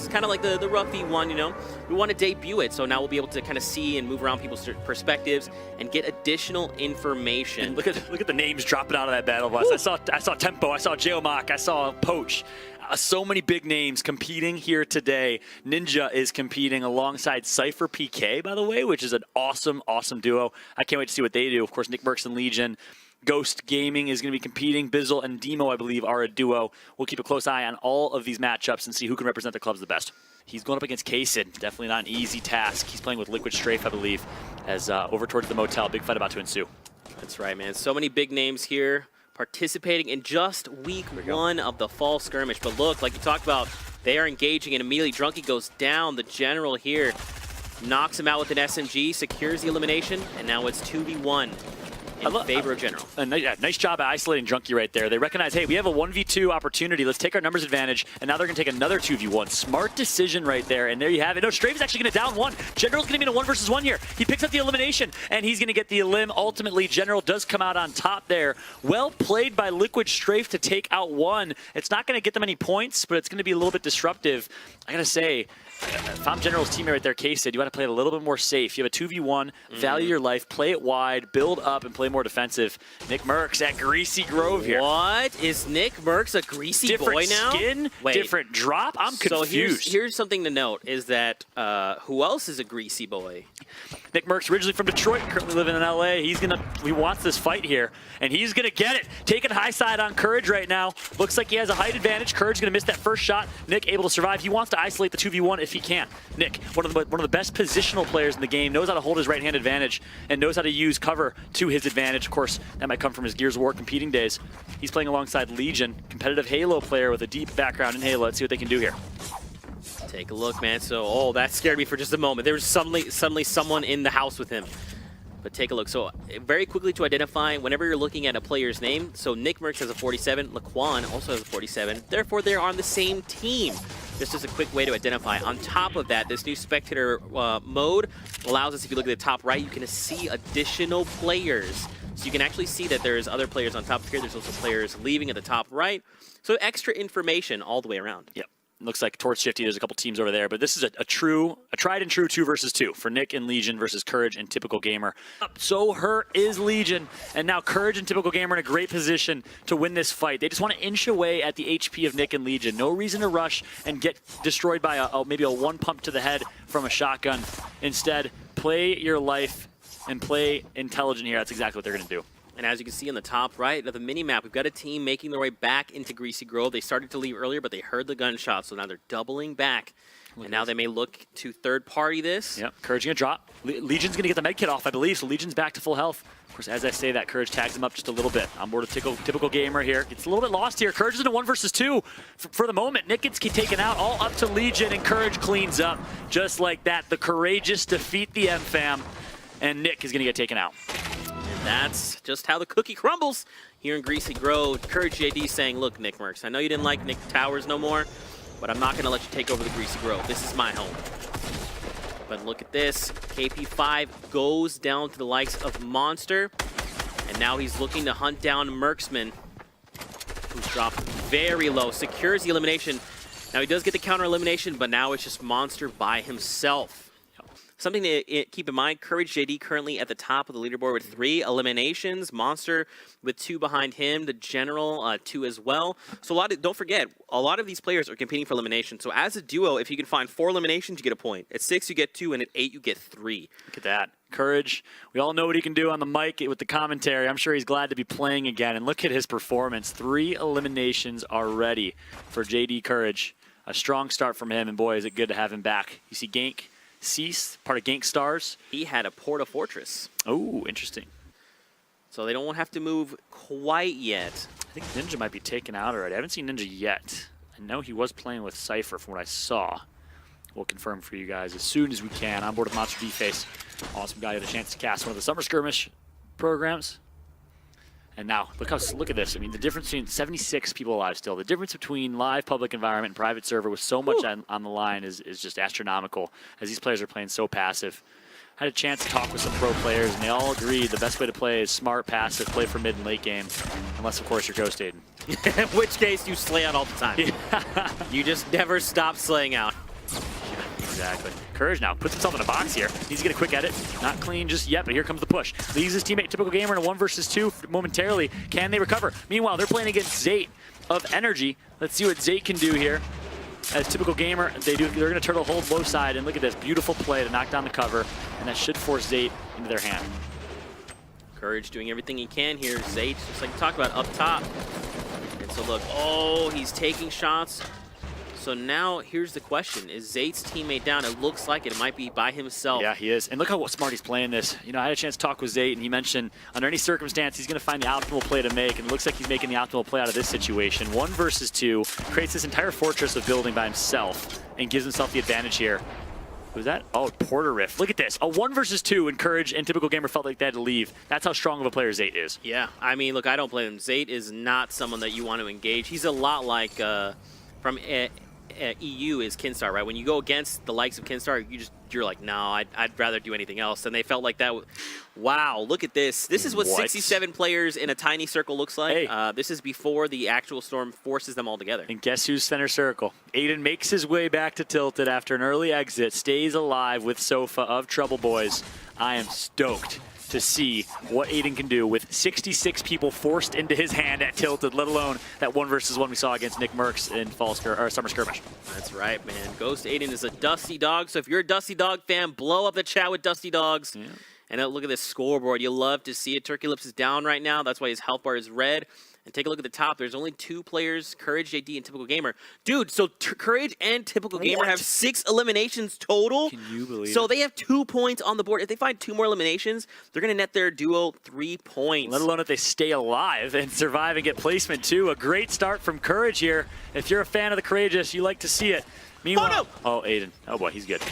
is kind of like the rough V1, you know. We want to debut it, so now we'll be able to kind of see and move around people's perspectives and get additional information. And look at the names dropping out of that battle bus. I saw Tempo, I saw Geomock, I saw Poach. So many big names competing here today. Ninja is competing alongside Cypher PK, by the way, which is an awesome, awesome duo. I can't wait to see what they do. Of course, Nick Mercs and Legion. Ghost Gaming is going to be competing. Bizzle and Demo, I believe, are a duo. We'll keep a close eye on all of these matchups and see who can represent the clubs the best. He's going up against Kaysen. Definitely not an easy task. He's playing with Liquid Strafe, I believe, as over towards the motel. Big fight about to ensue. That's right, man. So many big names here participating in just week 1 of the fall skirmish. But look, like you talked about, they are engaging and immediately Drunky goes down. The general here knocks him out with an SMG, secures the elimination, and now it's 2v1 in favor of General. Nice job at isolating Drunky right there. They recognize, hey, we have a 1v2 opportunity. Let's take our numbers advantage. And now they're going to take another 2v1. Smart decision right there. And there you have it. No, Strafe is actually going to down one. General's going to be in a 1 versus 1 here. He picks up the elimination, and he's going to get the elim. Ultimately, General does come out on top there. Well played by Liquid Strafe to take out one. It's not going to get them any points, but it's going to be a little bit disruptive. I got to say, if I'm General's teammate right there, Case said, you want to play it a little bit more safe. You have a 2v1, value your life, play it wide, build up, and play more defensive. Nick Mercs at Greasy Grove here. What? Is Nick Mercs a greasy boy now? Different skin, different drop? I'm confused. So here's something to note, is that who else is a greasy boy? Nick Mercs, originally from Detroit, currently living in LA. He wants this fight here, and he's going to get it. Taking high side on Courage right now. Looks like he has a height advantage. Courage going to miss that first shot. Nick able to survive. He wants to isolate the 2v1 if he can. Nick, one of the best positional players in the game, knows how to hold his right hand advantage and knows how to use cover to his advantage. Of course, that might come from his Gears of War competing days. He's playing alongside Legion, competitive Halo player with a deep background in Halo. Let's see what they can do here. Take a look, man. So, that scared me for just a moment. There was suddenly someone in the house with him. But take a look. So, very quickly to identify, whenever you're looking at a player's name, so Nick Mercs has a 47, Lachlan also has a 47. Therefore, they're on the same team. This is a quick way to identify. On top of that, this new spectator mode allows us, if you look at the top right, you can see additional players. So you can actually see that there's other players on top here. There's also players leaving at the top right. So extra information all the way around. Yep. Looks like towards Shifty, there's a couple teams over there, but this is a tried and true 2 versus 2 for Nick and Legion versus Courage and Typical Gamer. So hurt is Legion, and now Courage and Typical Gamer in a great position to win this fight. They just want to inch away at the HP of Nick and Legion. No reason to rush and get destroyed by maybe a 1 pump to the head from a shotgun. Instead, play your life and play intelligent here. That's exactly what they're going to do. And as you can see on the top right of the mini-map, we've got a team making their way back into Greasy Grove. They started to leave earlier, but they heard the gunshots, so now they're doubling back. And now they may look to third-party this. Yep, Courage going to drop. Legion's going to get the med kit off, I believe, so Legion's back to full health. Of course, as I say that, Courage tags him up just a little bit. On board a Typical Gamer here. Gets a little bit lost here. Courage is in a 1 versus 2 for the moment. Nick gets taken out, all up to Legion, and Courage cleans up. Just like that, the Courageous defeat the M-Fam, and Nick is going to get taken out. That's just how the cookie crumbles here in Greasy Grove. Courage JD saying, look, Nick Mercs, I know you didn't like Nick Towers no more, but I'm not going to let you take over the Greasy Grove. This is my home. But look at this. KP5 goes down to the likes of Monster, and now he's looking to hunt down Mercsman, who's dropped very low, secures the elimination. Now he does get the counter elimination, but now it's just Monster by himself. Something to keep in mind, Courage JD currently at the top of the leaderboard with 3 eliminations. Monster with 2 behind him. The General, 2 as well. So don't forget, a lot of these players are competing for elimination. So as a duo, if you can find 4 eliminations, you get a point. At 6, you get 2, and at 8, you get 3. Look at that. Courage, we all know what he can do on the mic with the commentary. I'm sure he's glad to be playing again. And look at his performance. 3 eliminations already for JD Courage. A strong start from him, and boy, is it good to have him back. You see Gank. Cease, part of Gank Stars. He had a Porta Fortress. Oh, interesting. So they don't have to move quite yet. I think Ninja might be taken out already. I haven't seen Ninja yet. I know he was playing with Cypher from what I saw. We'll confirm for you guys as soon as we can. On board with Monster D-Face. Awesome guy, had a chance to cast one of the Summer Skirmish programs. And now, look at this. I mean, the difference between 76 people alive still. The difference between live public environment and private server with so much on the line is just astronomical, as these players are playing so passive. I had a chance to talk with some pro players, and they all agreed the best way to play is smart, passive, play for mid and late game, unless, of course, you're Ghost Aiden. In which case, you slay out all the time. You just never stop slaying out. Exactly. Courage now puts himself in a box here. Needs to get a quick edit. Not clean just yet, but here comes the push. Leaves his teammate Typical Gamer in a 1 versus 2 momentarily. Can they recover? Meanwhile, they're playing against Zate of Energy. Let's see what Zate can do here. As Typical Gamer, they're going to turtle hold low side, and look at this beautiful play to knock down the cover, and that should force Zate into their hand. Courage doing everything he can here. Zate, just like we talked about, up top. And so look, oh, he's taking shots. So now here's the question. Is Zate's teammate down? It looks like it might be by himself. Yeah, he is. And look how smart he's playing this. You know, I had a chance to talk with Zate, and he mentioned under any circumstance, he's going to find the optimal play to make. And it looks like he's making the optimal play out of this situation. 1 versus 2, creates this entire fortress of building by himself and gives himself the advantage here. Was that? Oh, Porter Rift. Look at this. A 1 versus 2 and Courage and Typical Gamer felt like they had to leave. That's how strong of a player Zate is. Yeah, I mean, look, I don't blame him. Zate is not someone that you want to engage. He's a lot like from EU is Kinstar, right? When you go against the likes of Kinstar, you're like, no, I'd rather do anything else. And they felt like that. Wow, look at this. This is what 67 players in a tiny circle looks like. Hey. This is before the actual storm forces them all together. And guess who's center circle? Aiden makes his way back to Tilted after an early exit, stays alive with Sofa of Trouble Boys. I am stoked to see what Aiden can do with 66 people forced into his hand at Tilted, let alone that 1 versus 1 we saw against Nick Merckx in Summer Skirmish. That's right, man. Ghost Aiden is a Dusty Dog, so if you're a Dusty Dog fan, blow up the chat with Dusty Dogs. Yeah. And look at this scoreboard. You love to see it. Turkey Lips is down right now. That's why his health bar is red. And take a look at the top. There's only 2 players, Courage, JD, and Typical Gamer. Dude, so Courage and Typical Gamer have 6 eliminations total. Can you believe So it? they have 2 points on the board. If they find 2 more eliminations, they're going to net their duo 3 points. Let alone if they stay alive and survive and get placement, too. A great start from Courage here. If you're a fan of the Courageous, you like to see it. Meanwhile, oh, Aiden. Oh, boy, he's good.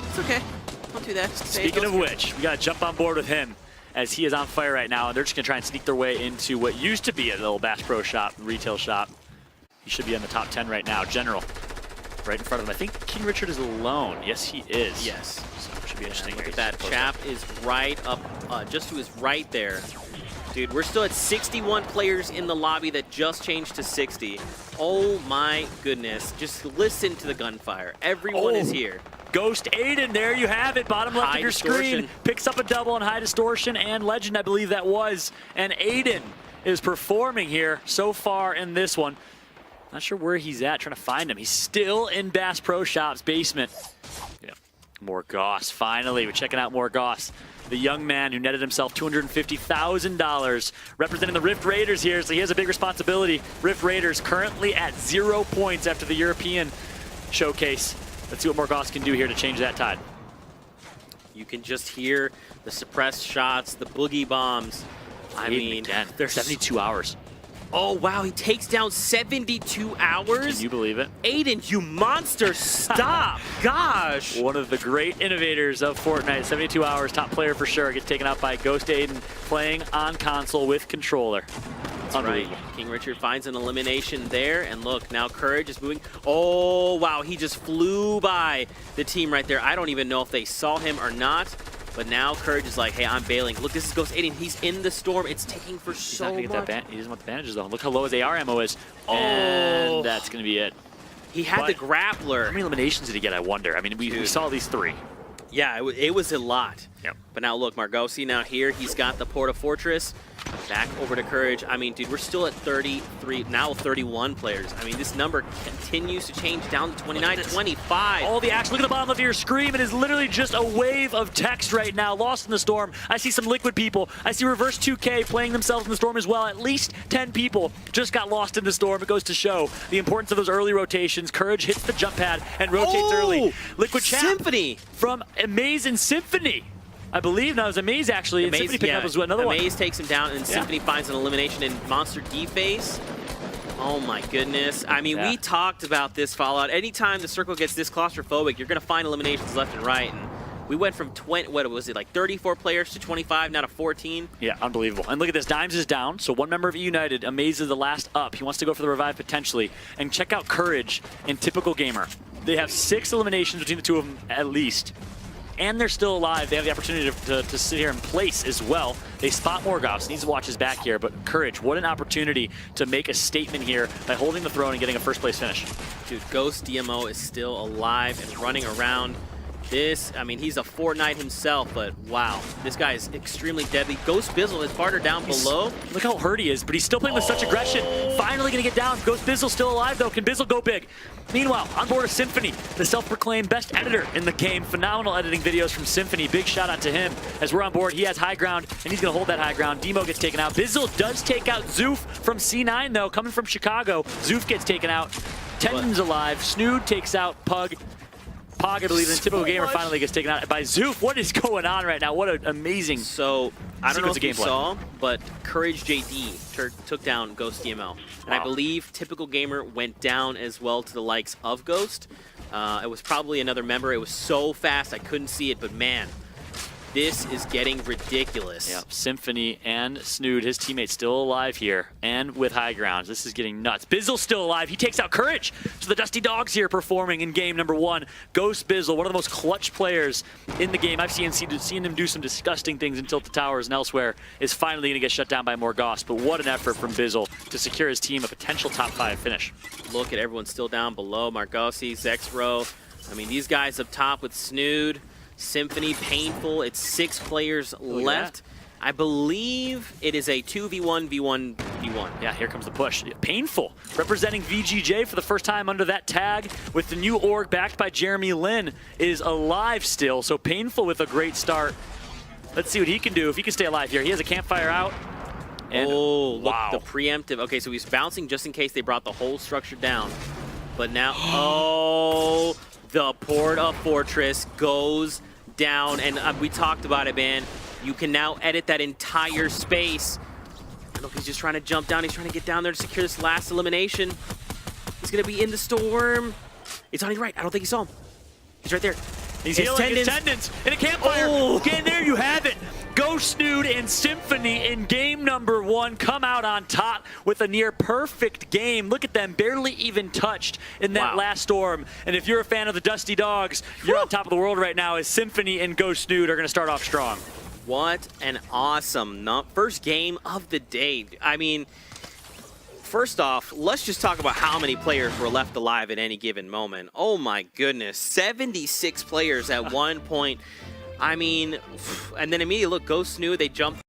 It's okay. Don't do that. Speaking of which, we got to jump on board with him, as he is on fire right now, and they're just going to try and sneak their way into what used to be a little Bass Pro shop, retail shop. He should be in the top 10 right now. General, right in front of him. I think King Richard is alone. Yes, he is. Yes. So it should be interesting. Look at that. Chap is right up, just to his right there. Dude, we're still at 61 players in the lobby that just changed to 60. Oh my goodness. Just listen to the gunfire. Everyone is here. Ghost Aiden, there you have it, bottom left of your screen. Picks up a double on High Distortion and Legend, I believe that was. And Aiden is performing here so far in this one. Not sure where he's at, trying to find him. He's still in Bass Pro Shop's basement. Yeah, Morgoss, finally. We're checking out Morgoss, the young man who netted himself $250,000, representing the Rift Raiders here, so he has a big responsibility. Rift Raiders currently at 0 points after the European showcase. Let's see what Morgoss can do here to change that tide. You can just hear the suppressed shots, the boogie bombs. I mean, they're 72 hours. Oh, wow, he takes down 72 hours? Can you believe it? Aiden, you monster, stop! Gosh! One of the great innovators of Fortnite, 72 hours, top player for sure, gets taken out by Ghost Aiden, playing on console with controller. That's right. King Richard finds an elimination there, and look, now Courage is moving. Oh, wow, he just flew by the team right there. I don't even know if they saw him or not. But now Courage is like, hey, I'm bailing. Look, this is Ghost Aiden. He's in the storm. It's taking for so much. He doesn't want the bandages, though. Look how low his AR ammo is. Oh. And that's going to be it. He had the grappler. How many eliminations did he get, I wonder? I mean, we saw these 3. Yeah, it was a lot. Yep. But now look, Margosi now here. He's got the Porta Fortress. Back over to Courage. I mean, dude, we're still at 33, now 31 players. I mean, this number continues to change down to 29, 25. All the action. Look at the bottom of your screen. It is literally just a wave of text right now. Lost in the storm. I see some Liquid people. I see Reverse 2K playing themselves in the storm as well. At least 10 people just got lost in the storm. It goes to show the importance of those early rotations. Courage hits the jump pad and rotates early. Liquid Chat Symphony from Amaze and Symphony. I believe that was Amaze actually. Amaze, Symphony picked up as another one. Amaze takes him down, and Symphony finds an elimination in Monster D-Face. Oh my goodness. I mean, we talked about this Fallout. Anytime the circle gets this claustrophobic, you're going to find eliminations left and right. And we went from 20, what was it, like 34 players to 25, now to 14. Yeah, unbelievable. And look at this, Dimes is down, so one member of United, Amaze is the last up. He wants to go for the revive potentially. And check out Courage and Typical Gamer. They have 6 eliminations between the two of them at least. And they're still alive. They have the opportunity to sit here and place as well. They spot Morgoss. Needs to watch his back here, but Courage, what an opportunity to make a statement here by holding the throne and getting a first place finish. Dude, Ghost DMO is still alive and running around. This, I mean, he's a Fortnite himself, but wow, this guy is extremely deadly. Ghost Bizzle, his partner down below. Look how hurt he is, but he's still playing with such aggression. Finally gonna get down. Ghost Bizzle still alive though. Can Bizzle go big? Meanwhile, on board of Symphony, the self-proclaimed best editor in the game. Phenomenal editing videos from Symphony. Big shout out to him. As we're on board, he has high ground, and he's gonna hold that high ground. Demo gets taken out. Bizzle does take out Zoof from C9 though, coming from Chicago. Zoof gets taken out. Tendon's alive. Snood takes out Pug. Pog, I believe, in Typical Gamer finally gets taken out by Zoof. What is going on right now? What an amazing So, I don't know if you gameplay. saw, but Courage JD took down Ghost DML. And I believe Typical Gamer went down as well to the likes of Ghost. It was probably another member. It was so fast I couldn't see it, but man, this is getting ridiculous. Yeah, Symphony and Snood, his teammate, still alive here, and with high grounds. This is getting nuts. Bizzle's still alive. He takes out Courage. So the Dusty Dogs here performing in game number 1. Ghost Bizzle, one of the most clutch players in the game. I've seen him do some disgusting things in Tilt the Towers and elsewhere, is finally going to get shut down by Morgoth. But what an effort from Bizzle to secure his team a potential top 5 finish. Look at everyone still down below. Margossi, Zexro. I mean, these guys up top with Snood. Symphony, Painful. It's 6 players left. I believe it is a 2v1, v1, v1. Yeah, here comes the push. Painful, representing VGJ for the first time under that tag with the new org backed by Jeremy Lin, is alive still. So Painful with a great start. Let's see what he can do if he can stay alive here. He has a campfire out. And oh, wow. Look, the preemptive. Okay, so he's bouncing just in case they brought the whole structure down. But now, oh, the Port of Fortress goes down, and we talked about it, man. You can now edit that entire space. Look, he's just trying to jump down. He's trying to get down there to secure this last elimination. He's gonna be in the storm. It's on his right. I don't think he saw him. He's right there. He's healing his tendons in a campfire. Oh. Again, there you have it. Ghost Snood and Symphony in game number 1 come out on top with a near perfect game. Look at them, barely even touched in that last storm. And if you're a fan of the Dusty Dogs, you're on top of the world right now as Symphony and Ghost Snood are going to start off strong. What an awesome first game of the day. I mean, first off, let's just talk about how many players were left alive at any given moment. Oh my goodness, 76 players at one point. I mean, and then immediately, look, Ghost Snood, they jumped